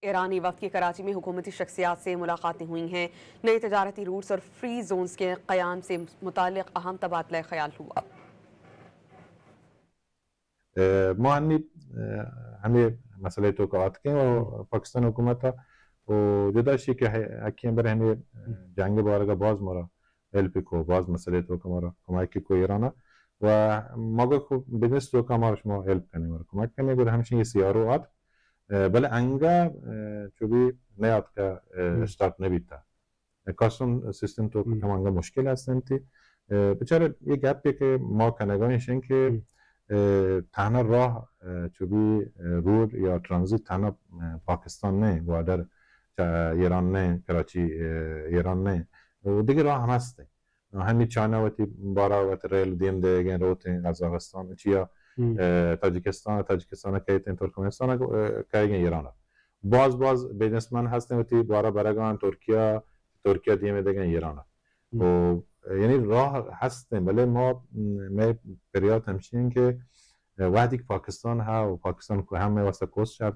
ईरानी वक्त की कराची में हुकूमती शख्सियात से मुलाकातें हुई हैं। नए तजारती रूट्स और फ्री जोन्स के क़याम से मुताल्लिक़ अहम तबादला ख्याल हुआ। ما همه مسئله توقعات که و پاکستان حکومت و جدا شی که اکی بر همه جنگ بارگاه باز مرا هلپی کو باز مسئله توقع مرا کمکی کو ایران و ما خوب بیزنس توقع ما شما هلپ کنیم مرا کمک کنیم بر همچین سیارو آت بله انگا چوبی نیاد که استارت نبیتا کاستم سیستم توقع که انگا مشکل هستن تی بچاره یه گپی که ما کنگانشن که تنها راه چوبی رود یا ترانزیت تنها پاکستان نه وادر ایران نه کراچی ایران نه و دیگه راه هم هسته همین چاینا وقتی بارا وقت ریل دیم دیگه روت قزاقستان چیا تاجیکستان که ترکمنستان که ایران باز بیزنسمن هستن وقتی بارا برگان ترکیه دیم دیگه ایران و یعنی راه هستن ولی ما پریاد همچین که وقتی که پاکستان ها و پاکستان که همه واسه کوست شرط